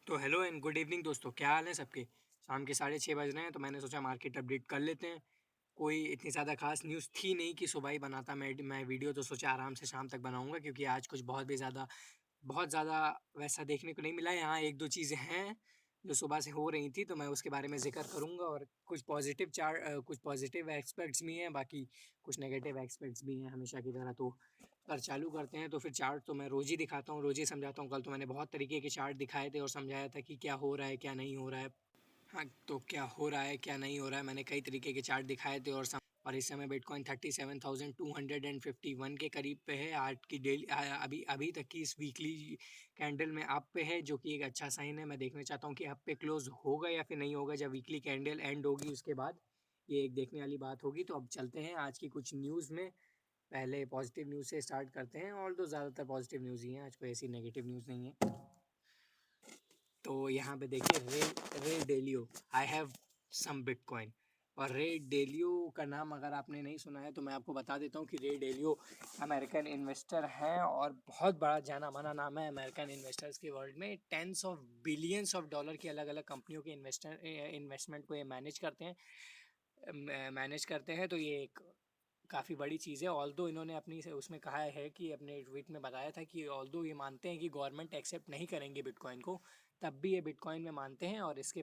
तो hello and good evening दोस्तों, क्या हाल है सबके। शाम के 6:30 बज रहे हैं तो मैंने सोचा मार्केट अपडेट कर लेते हैं। कोई इतनी ज़्यादा खास न्यूज़ थी नहीं कि सुबह ही बनाता मैं वीडियो, तो सोचा आराम से शाम तक बनाऊंगा क्योंकि आज कुछ बहुत ज़्यादा वैसा देखने को नहीं मिला है। यहाँ एक दो चीज़ें हैं जो सुबह से हो रही थी, तो मैं उसके बारे में जिक्र करूंगा। और कुछ पॉजिटिव एस्पेक्ट्स भी हैं, बाकी कुछ नेगेटिव एस्पेक्ट्स भी हैं हमेशा की तरह। तो अगर चालू करते हैं तो फिर चार्ट तो मैं रोज़ ही दिखाता हूँ, रोज़ ही समझाता हूँ। कल तो मैंने बहुत तरीके के चार्ट दिखाए थे और समझाया था कि क्या हो रहा है क्या नहीं हो रहा है। हाँ, तो क्या हो रहा है क्या नहीं हो रहा है, मैंने कई तरीके के चार्ट दिखाए थे। और इस समय बिटकॉइन 37,251 के करीब पे है। आज की डेली अभी अभी तक की इस वीकली कैंडल में अप पे है, जो कि एक अच्छा साइन है। मैं देखना चाहता हूँ कि अप पे क्लोज होगा या फिर नहीं होगा। जब वीकली कैंडल एंड होगी उसके बाद ये एक देखने वाली बात होगी। तो अब चलते हैं आज की कुछ न्यूज़ में। पहले पॉजिटिव न्यूज़ से स्टार्ट करते हैं, और तो ज़्यादातर पॉजिटिव न्यूज़ ही हैं आज, कोई ऐसी नेगेटिव न्यूज़ नहीं है। तो यहाँ पे देखिए, रे डेलियो, आई हैव सम बिटकॉइन। और रे डेलियो का नाम अगर आपने नहीं सुना है तो मैं आपको बता देता हूँ कि रे डेलियो अमेरिकन इन्वेस्टर हैं और बहुत बड़ा जाना माना नाम है अमेरिकन इन्वेस्टर्स के वर्ल्ड में। Tens of billions of dollar की अलग अलग कंपनियों के इन्वेस्टमेंट को ये मैनेज करते हैं। तो ये एक काफ़ी बड़ी चीज़ है। ऑल्दो इन्होंने अपनी से उसमें कहा है कि अपने ट्वीट में बताया था कि ऑल्दो ये मानते हैं कि गवर्नमेंट एक्सेप्ट नहीं करेंगे बिटकॉइन को, तब भी ये बिटकॉइन में मानते हैं और इनके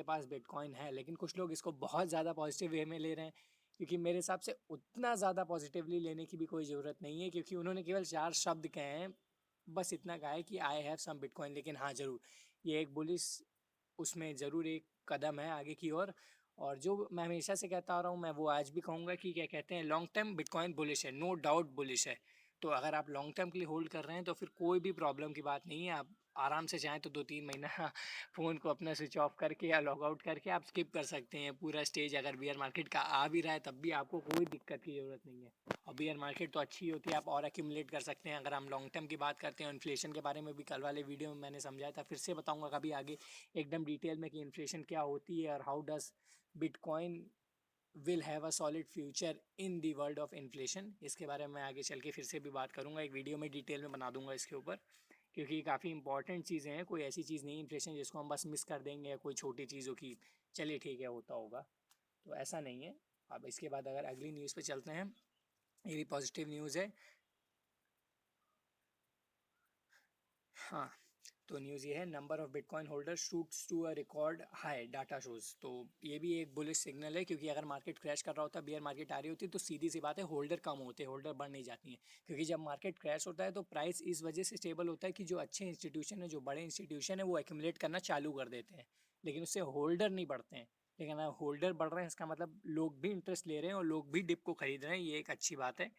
पास बिटकॉइन है। लेकिन कुछ लोग इसको बहुत ज़्यादा पॉजिटिव वे में ले रहे हैं, क्योंकि मेरे हिसाब से उतना ज़्यादा पॉजिटिवली लेने की भी कोई ज़रूरत नहीं है, क्योंकि उन्होंने केवल 4 शब्द कहे हैं। बस इतना कहा है कि आई हैव सम बिटकॉइन। लेकिन हाँ, ज़रूर ये एक बुलिश, उसमें ज़रूर एक कदम है आगे की ओर। और जो मैं हमेशा से कहता आ रहा हूँ, मैं वो आज भी कहूँगा कि क्या कहते हैं, लॉन्ग टर्म बिटकॉइन बुलिश है, नो डाउट बुलिश है। तो अगर आप लॉन्ग टर्म के लिए होल्ड कर रहे हैं तो फिर कोई भी प्रॉब्लम की बात नहीं है। आप आराम से चाहें तो 2-3 महीना फ़ोन को अपना स्विच ऑफ करके या लॉग आउट करके आप स्किप कर सकते हैं पूरा स्टेज। अगर बियर मार्केट का आ भी रहा है तब भी आपको कोई दिक्कत की ज़रूरत नहीं है। और बियर मार्केट तो अच्छी होती है, आप और एक्यूमुलेट कर सकते हैं। अगर हम लॉन्ग टर्म की बात करते हैं, इन्फ्लेशन के बारे में भी कल वाले वीडियो में मैंने समझाया था, फिर से बताऊंगा कभी आगे एकदम डिटेल में कि इन्फ्लेशन क्या होती है और how does bitcoin will have a solid future in the world of inflation. इसके बारे में मैं आगे चल के फिर से भी बात करूंगा, एक वीडियो में डिटेल में बना दूंगा इसके ऊपर, क्योंकि काफ़ी इंपॉर्टेंट चीज़ें हैं। कोई ऐसी चीज़ नहीं इन्फ्लेशन जिसको हम बस मिस कर देंगे या कोई छोटी चीज़ों की चलिए ठीक है होता होगा, तो ऐसा नहीं है। अब इसके बाद अगर अगली न्यूज़ पे चलते हैं, ये भी पॉजिटिव न्यूज़ है। हाँ, तो न्यूज़ ये है, number of bitcoin holder shoots to a record high, data shows. तो ये भी एक बुलिश सिग्नल है, क्योंकि अगर मार्केट क्रैश कर रहा होता, बियर मार्केट आ रही होती, तो सीधी सी बात है होल्डर कम होते, होल्डर बढ़ नहीं जाती हैं। क्योंकि जब मार्केट क्रैश होता है तो प्राइस इस वजह से स्टेबल होता है कि जो अच्छे इंस्टीट्यूशन है, जो बड़े इंस्टीट्यूशन है, वो एक्यूमुलेट करना चालू कर देते हैं, लेकिन उससे होल्डर नहीं बढ़ते हैं। लेकिन अगर होल्डर बढ़ रहे हैं, इसका मतलब लोग भी इंटरेस्ट ले रहे हैं और लोग भी डिप को खरीद रहे हैं, ये एक अच्छी बात है।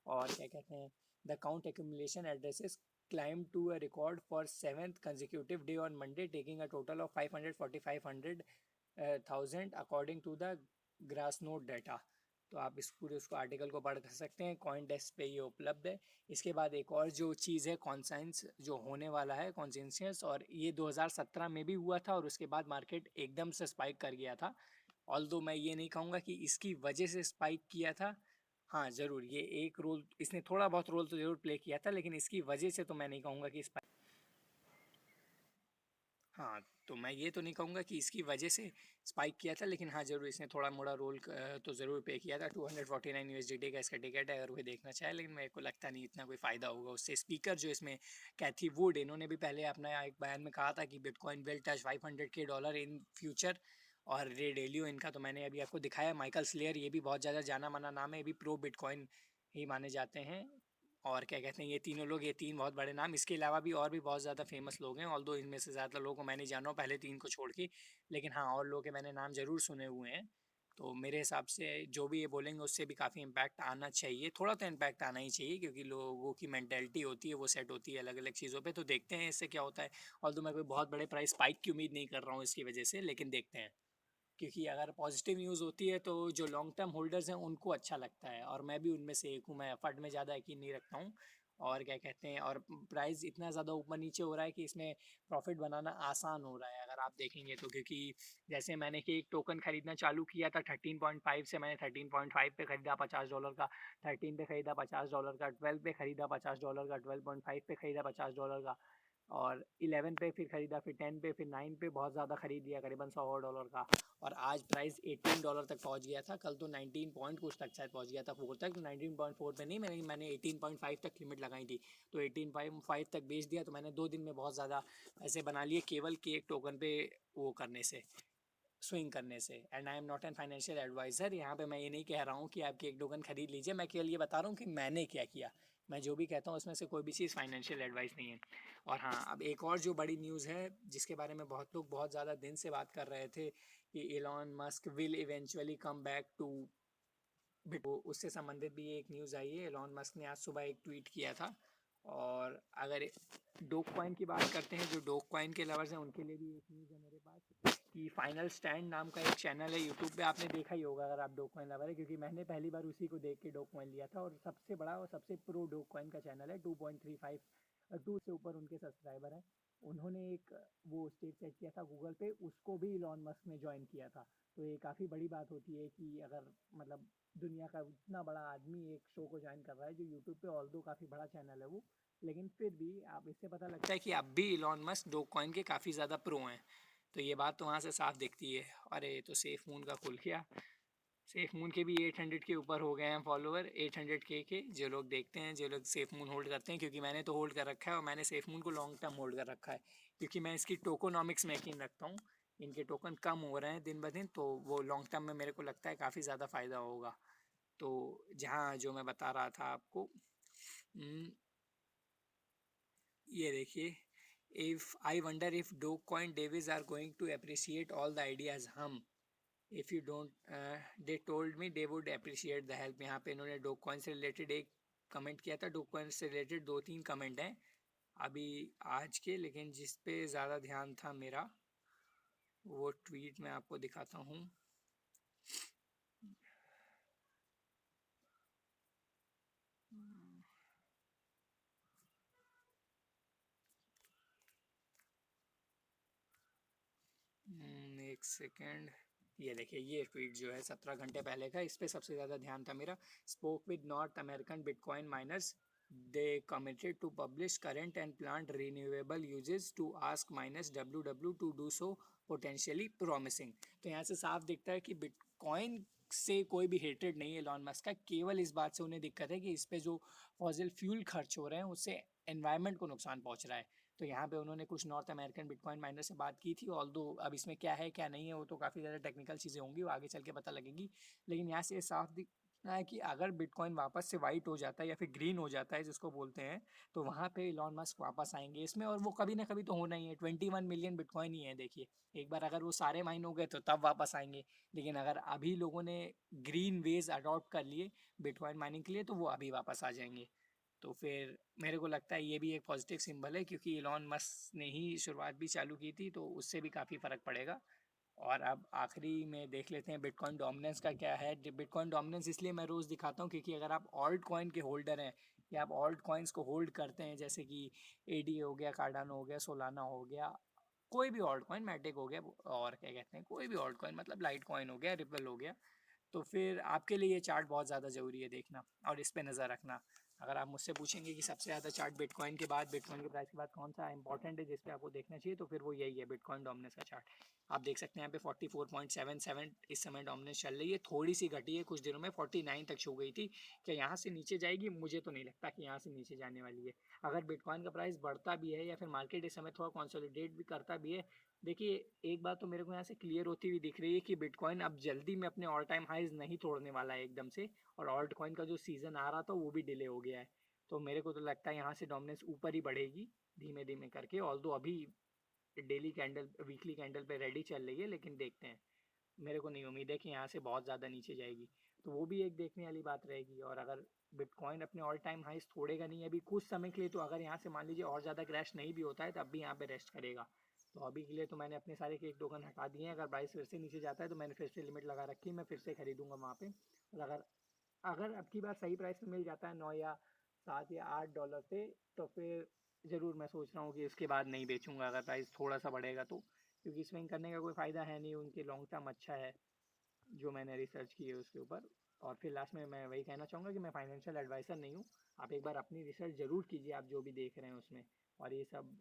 और क्या कहते हैं, the count accumulation addresses climbed to a record for seventh consecutive day on Monday, taking a total of 545,000 according to the Glassnode data। तो आप इस पूरे उसको आर्टिकल को पढ़ सकते हैं, कॉइन डेस्क पे ये उपलब्ध है। इसके बाद एक और जो चीज़ है, कॉन्सेंस जो होने वाला है, कॉन्सेंसियस, और ये 2017 में भी हुआ था और उसके बाद मार्केट एकदम से स्पाइक कर गया था। ऑल्दो मैं ये नहीं कहूँगा कि इसकी वजह से स्पाइक किया था। हाँ, ज़रूर ये एक रोल, इसने थोड़ा बहुत रोल तो ज़रूर प्ले किया था, लेकिन इसकी वजह से तो मैं नहीं कहूँगा कि स्पाइक। हाँ, तो मैं ये तो नहीं कहूँगा कि इसकी वजह से स्पाइक किया था, लेकिन हाँ ज़रूर इसने थोड़ा मोड़ा रोल तो ज़रूर प्ले किया था। 249 यूएसडीटी का इसका टिकट है, अगर कोई देखना चाहे, लेकिन मेरे को लगता नहीं इतना कोई फ़ायदा होगा उससे। स्पीकर जो इसमें कैथी वुड, इन्होंने भी पहले अपना एक बयान में कहा था कि bitcoin will touch $500K in future. और रे डेलियो इनका तो मैंने अभी आपको दिखाया। माइकल स्लेयर, ये भी बहुत ज़्यादा जाना माना नाम है, ये भी प्रो बिटकॉइन ही माने जाते हैं। और क्या कहते हैं, ये तीनों लोग, ये तीन बहुत बड़े नाम, इसके अलावा भी और भी बहुत ज़्यादा फेमस लोग हैं, ऑल्दो इनमें से ज़्यादातर लोगों को मैं नहीं जान रहा हूँ पहले तीन को छोड़ के। लेकिन हाँ, और लोगों के मैंने नाम ज़रूर सुने हुए हैं। तो मेरे हिसाब से जो भी ये बोलेंगे उससे भी काफ़ी इम्पैक्ट आना चाहिए, थोड़ा तो इम्पैक्ट आना ही चाहिए, क्योंकि लोगों की मैंटेलिटी होती है वो सेट होती है अलग अलग चीज़ों पे। तो देखते हैं इससे क्या होता है। ऑल्दो मैं कोई बहुत बड़े प्राइस स्पाइक की उम्मीद नहीं कर रहा हूँ इसकी वजह से, लेकिन देखते हैं। क्योंकि अगर पॉजिटिव न्यूज़ होती है तो जो लॉन्ग टर्म होल्डर्स हैं उनको अच्छा लगता है, और मैं भी उनमें से एक हूँ। मैं फंड में ज़्यादा यकीन नहीं रखता हूँ। और क्या कहते हैं, और प्राइस इतना ज़्यादा ऊपर नीचे हो रहा है कि इसमें प्रॉफिट बनाना आसान हो रहा है अगर आप देखेंगे तो। क्योंकि जैसे मैंने कि एक टोकन खरीदना चालू किया था 13.5 से, मैंने 13.5 पे खरीदा $50 का, 13 पे खरीदा $50 का, 12 पे खरीदा $50 का, 12.5 पे खरीदा $50 का। और 11 पे फिर ख़रीदा, फिर 10 पे, फिर 9 पे बहुत ज़्यादा ख़रीद लिया, करीबन $100 का। और आज प्राइस $18 तक पहुंच गया था। कल तो 19 पॉइंट कुछ तक शायद पहुंच गया था 4 तक, तो 19.4 पे नहीं, मैंने 18.5 तक लिमिट लगाई थी, तो 18.5 तक बेच दिया। तो मैंने 2 दिन में बहुत ज़्यादा पैसे बना लिए केवल कि एक टोकन पे वो करने से, स्विंग करने से। And I am not an financial advisor. यहाँ पे मैं ये नहीं कह रहा हूँ कि आपकी एक टोकन खरीद लीजिए, मैं केवल ये बता रहा हूँ कि मैंने क्या किया। मैं जो भी कहता हूँ उसमें से कोई भी चीज़ फाइनेंशियल एडवाइस नहीं है। और हाँ, अब एक और जो बड़ी न्यूज़ है जिसके बारे में बहुत लोग बहुत ज़्यादा दिन से बात कर रहे थे कि Elon Musk will eventually come back to बिटो, उससे संबंधित भी एक न्यूज़ आई है। एलॉन मस्क ने आज सुबह एक ट्वीट किया था। और अगर डोग कॉइन की बात करते हैं, जो डोग कॉइन के लवर्स हैं उनके लिए भी एक न्यूज़ है मेरे पास कि फाइनल स्टैंड नाम का एक चैनल है यूट्यूब पे, आपने देखा ही होगा अगर आप डोग कॉइन लवर है, क्योंकि मैंने पहली बार उसी को देख के डोग कॉइन लिया था। और सबसे बड़ा और सबसे प्रो डोग कॉइन का चैनल है, 2.35 2 से ऊपर उनके सब्सक्राइबर हैं। उन्होंने एक वो स्टेज सेट किया था गूगल पे, उसको भी इलॉन मस्क ने ज्वाइन किया था। तो ये काफ़ी बड़ी बात होती है कि अगर मतलब दुनिया का इतना बड़ा आदमी एक शो को ज्वाइन कर रहा है जो यूट्यूब पे, ऑल्दो काफ़ी बड़ा चैनल है वो, लेकिन फिर भी आप इससे पता लगता है कि अब भी इलॉन मस्क डोग कॉइन के काफ़ी ज़्यादा प्रो हैं। तो ये बात तो वहाँ से साफ दिखती है। अरे तो सेफ मून का खुल गया। सेफ मून के भी 800 के ऊपर हो गए हैं फॉलोअर, 800 के जो लोग देखते हैं, जो लोग सेफ मून होल्ड करते हैं, क्योंकि मैंने तो होल्ड कर रखा है और मैंने सेफ मून को लॉन्ग टर्म होल्ड कर रखा है, क्योंकि मैं इसकी टोकोनॉमिक्स में यकीन रखता हूँ। इनके टोकन कम हो रहे हैं दिन ब दिन, तो वो लॉन्ग टर्म में मेरे को लगता है काफ़ी ज़्यादा फ़ायदा होगा। तो जहाँ जो मैं बता रहा था आपको, ये देखिए, if I wonder if dogecoin devs are going to appreciate all the ideas hmm, if you don't they told me they would appreciate the help. यहाँ पे इन्होंने डोग कॉइन से रिलेटेड एक कमेंट किया था। डोग कॉइन से related 2-3 comment हैं अभी आज के, लेकिन जिस पे ज़्यादा ध्यान था मेरा वो ट्वीट मैं आपको दिखाता हूँ। एक सेकेंड, ये देखिए, ये ट्वीट जो है 17 घंटे पहले का, इस पे सबसे ज़्यादा ध्यान था मेरा। Spoke with North American bitcoin miners, they committed to publish current and planned renewable uses to ask minus W to do so potentially promising. तो यहाँ से साफ दिखता है कि बिटकॉइन से कोई भी हेटेड नहीं है एलॉन मस्क का, केवल इस बात से उन्हें दिक्कत है कि इस पे जो फॉसिल फ्यूल खर्च हो रहे हैं उससे एनवायरनमेंट को नुकसान पहुंच रहा है। तो यहाँ पे उन्होंने कुछ नॉर्थ अमेरिकन बिटकॉइन माइनर से बात की थी, ऑल्दो अब इसमें क्या है क्या नहीं है वो तो काफ़ी ज़्यादा टेक्निकल चीज़ें होंगी, वो आगे चल के पता लगेगी। लेकिन यहाँ से ये साफ दिख रहा है कि अगर बिटकॉइन वापस से वाइट हो जाता है या फिर ग्रीन हो जाता है जिसको बोलते हैं, तो वहाँ पे इलॉन मस्क वापस आएंगे इसमें, और वो कभी ना कभी तो होना ही है। 21 मिलियन बिटकॉइन ही है देखिए, एक बार अगर वो सारे माइन हो गए तो तब वापस आएंगे। लेकिन अगर अभी लोगों ने ग्रीन वेज अडॉप्ट कर लिए बिटकॉइन माइनिंग के लिए, तो वो अभी वापस आ जाएंगे। तो फिर मेरे को लगता है ये भी एक पॉजिटिव सिंबल है, क्योंकि इलॉन मस्क ने ही शुरुआत भी चालू की थी, तो उससे भी काफ़ी फ़र्क पड़ेगा। और अब आखिरी में देख लेते हैं बिटकॉइन डोमिनेंस का क्या है। बिटकॉइन डोमिनेंस इसलिए मैं रोज़ दिखाता हूँ क्योंकि अगर आप ऑल्ट कॉइन के होल्डर हैं या आप ऑल्ट कॉइन्स को होल्ड करते हैं, जैसे कि एडी हो गया, कार्डानो हो गया, सोलाना हो गया, कोई भी ऑल्ट कॉइन, मैटिक हो गया, और क्या कहते हैं, कोई भी ऑल्ट कॉइन मतलब लाइट कॉइन हो गया, रिपल हो गया, तो फिर आपके लिए ये चार्ट बहुत ज़्यादा ज़रूरी है देखना और इस पे नज़र रखना। अगर आप मुझसे पूछेंगे कि सबसे ज़्यादा चार्ट बिटकॉइन के बाद, बिटकॉइन के प्राइस के बाद कौन सा इंपॉर्टेंट है जिस पे आपको देखना चाहिए, तो फिर वो यही है, बिटकॉइन डोमिनेंस का चार्ट। आप देख सकते हैं यहाँ पे 44.77 इस समय डोमिनेंस चल रही है, थोड़ी सी घटी है, कुछ दिनों में 49 तक छू गई थी। क्या यहाँ से नीचे जाएगी? मुझे तो नहीं लगता कि यहाँ से नीचे जाने वाली है। अगर बिटकॉइन का प्राइस बढ़ता भी है या फिर मार्केट इस समय थोड़ा कंसोलिडेट भी करता भी है, देखिए एक बात तो मेरे को यहाँ से क्लियर होती हुई दिख रही है कि बिटकॉइन अब जल्दी में अपने ऑल टाइम हाइज नहीं तोड़ने वाला है एकदम से, और ऑल्ट कॉइन का जो सीज़न आ रहा था वो भी डिले हो गया है। तो मेरे को तो लगता है यहाँ से डोमिनेंस ऊपर ही बढ़ेगी धीमे धीमे करके, ऑल्दो अभी डेली कैंडल, वीकली कैंडल पे रेडी चल रही है, लेकिन देखते हैं। मेरे को नहीं उम्मीद है कि यहाँ से बहुत ज़्यादा नीचे जाएगी, तो वो भी एक देखने वाली बात रहेगी। और अगर बिटकॉइन अपने ऑल टाइम हाइस तोड़ेगा नहीं अभी कुछ समय के लिए, तो अगर यहाँ से मान लीजिए और ज़्यादा क्रैश नहीं भी होता है तब भी यहाँ पे रेस्ट करेगा। तो अभी के लिए तो मैंने अपने सारे केक टोकन हटा दिए हैं, अगर प्राइस फिर से नीचे जाता है तो मैंने फिर से लिमिट लगा रखी है, मैं फिर से खरीदूंगा वहाँ पे। और अगर अगर अब की बार सही प्राइस में मिल जाता है 9 या 7 या 8 डॉलर पे, तो फिर ज़रूर मैं सोच रहा हूँ कि इसके बाद नहीं बेचूंगा अगर प्राइस थोड़ा सा बढ़ेगा तो, क्योंकि स्विंग करने का कोई फ़ायदा है नहीं, उनके लॉन्ग टर्म अच्छा है जो मैंने रिसर्च की है उसके ऊपर। और फिर लास्ट में मैं वही कहना चाहूँगा कि मैं फाइनेंशियल एडवाइज़र नहीं हूँ, आप एक बार अपनी रिसर्च ज़रूर कीजिए आप जो भी देख रहे हैं उसमें। और ये सब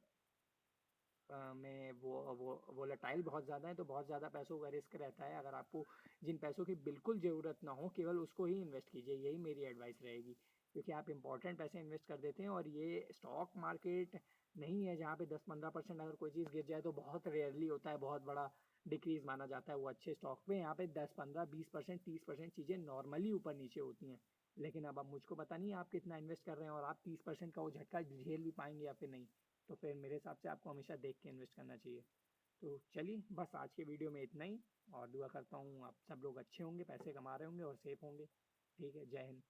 में वो वोलेटाइल बहुत ज़्यादा है, तो बहुत ज़्यादा पैसों का रिस्क रहता है। अगर आपको जिन पैसों की बिल्कुल ज़रूरत ना हो, केवल उसको ही इन्वेस्ट कीजिए, यही मेरी एडवाइस रहेगी। क्योंकि आप इम्पोर्टेंट पैसे इन्वेस्ट कर देते हैं, और ये स्टॉक मार्केट नहीं है जहाँ पे 10-15% अगर कोई चीज़ गिर जाए तो बहुत रेयरली होता है, बहुत बड़ा डिक्रीज माना जाता है वो अच्छे स्टॉक पे। यहाँ पे 10-15-20% 30% चीज़ें नॉर्मली ऊपर नीचे होती हैं। लेकिन अब मुझको पता नहीं है आप कितना इन्वेस्ट कर रहे हैं, और आप 30% का वो झटका झेल भी पाएंगे या फिर नहीं। तो फिर मेरे हिसाब से आपको हमेशा देख के इन्वेस्ट करना चाहिए। तो चलिए, बस आज के वीडियो में इतना ही, और दुआ करता हूँ आप सब लोग अच्छे होंगे, पैसे कमा रहे होंगे और सेफ होंगे। ठीक है, जय हिंद।